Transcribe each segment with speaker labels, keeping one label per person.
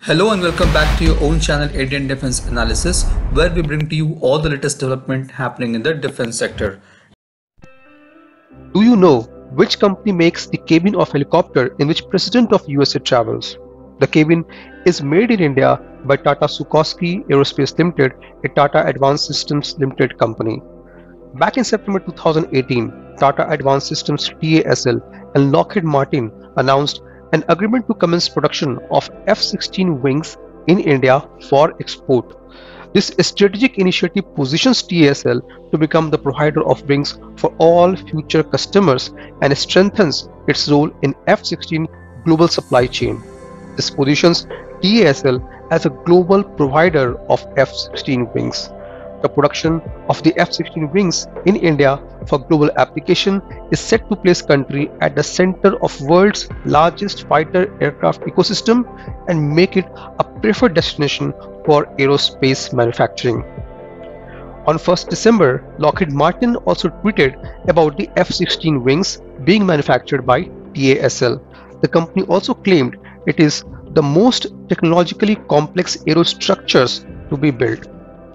Speaker 1: Hello and welcome back to your own channel Indian Defense Analysis, where we bring to you all the latest development happening in the defense sector.
Speaker 2: Do you know which company makes the cabin of helicopter in which President of USA travels? The cabin is made in India by Tata Sukhosky Aerospace Limited, a Tata Advanced Systems Limited company. Back in September 2018, Tata Advanced Systems TASL and Lockheed Martin announced an agreement to commence production of F-16 wings in India for export. This strategic initiative positions TASL to become the provider of wings for all future customers and strengthens its role in F-16 global supply chain. This positions TASL as a global provider of F-16 wings. The production of the F-16 wings in India for global application is set to place country at the center of world's largest fighter aircraft ecosystem and make it a preferred destination for aerospace manufacturing. On 1st December, Lockheed Martin also tweeted about the F-16 wings being manufactured by TASL. The company also claimed it is the most technologically complex aerostructures to be built.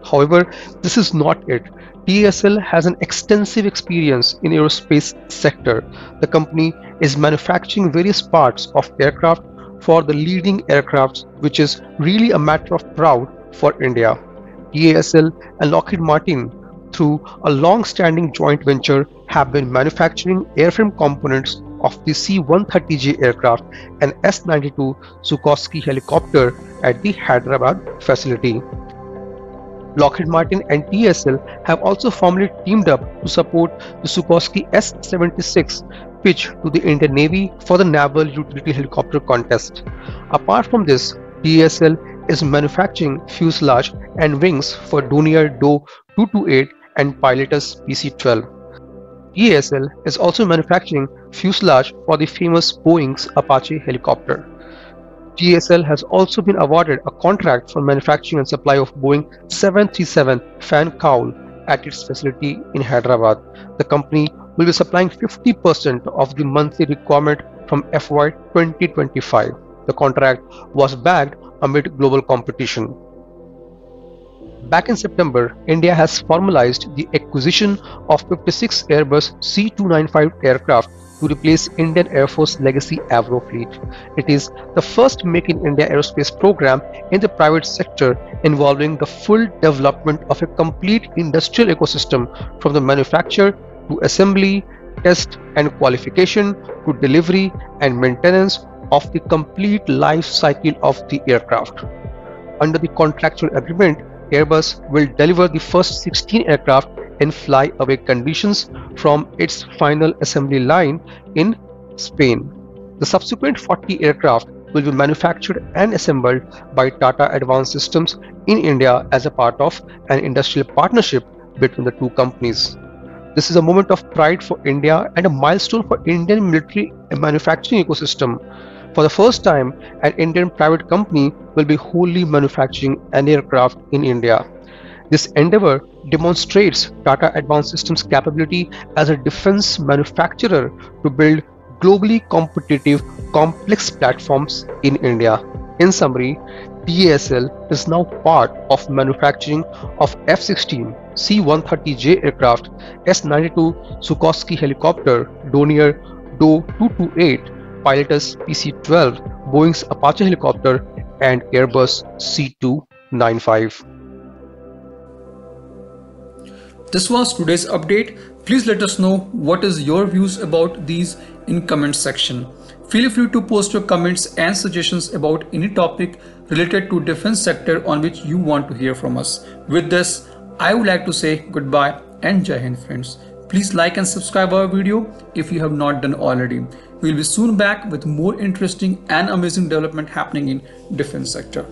Speaker 2: However, this is not it. TASL has an extensive experience in aerospace sector. The company is manufacturing various parts of aircraft for the leading aircrafts, which is really a matter of pride for India. TASL and Lockheed Martin, through a long-standing joint venture, have been manufacturing airframe components of the C-130J aircraft and S-92 Sukhosky helicopter at the Hyderabad facility. Lockheed Martin and TASL have also formally teamed up to support the Sukhosky S-76 pitch to the Indian Navy for the Naval Utility Helicopter Contest. Apart from this, TASL is manufacturing fuselage and wings for Dornier Do 228 and Pilatus PC-12. TASL is also manufacturing fuselage for the famous Boeing's Apache helicopter. TASL has also been awarded a contract for manufacturing and supply of Boeing 737 fan cowl at its facility in Hyderabad. The company will be supplying 50% of the monthly requirement from FY 2025. The contract was bagged amid global competition. Back in September, India has formalized the acquisition of 56 Airbus C295 aircraft to replace Indian Air Force legacy Avro fleet. It is the first Make in India aerospace program in the private sector involving the full development of a complete industrial ecosystem from the manufacture to assembly, test and qualification to delivery and maintenance of the complete life cycle of the aircraft. Under the contractual agreement, Airbus will deliver the first 16 aircraft in fly-away conditions from its final assembly line in Spain. The subsequent 40 aircraft will be manufactured and assembled by Tata Advanced Systems in India as a part of an industrial partnership between the two companies. This is a moment of pride for India and a milestone for Indian military manufacturing ecosystem. For the first time, an Indian private company will be wholly manufacturing an aircraft in India. This endeavor demonstrates Tata Advanced Systems' capability as a defense manufacturer to build globally competitive, complex platforms in India. In summary, TASL is now part of manufacturing of F-16, C-130J aircraft, S-92 Sukhosky helicopter, Dornier Do 228, Pilatus PC-12, Boeing's Apache helicopter, and Airbus C295.
Speaker 1: This was today's update. Please let us know what is your views about these in comments section. Feel free to post your comments and suggestions about any topic related to defense sector on which you want to hear from us. With this, I would like to say goodbye and Jai Hind friends. Please like and subscribe our video if you have not done already. We will be soon back with more interesting and amazing development happening in defense sector.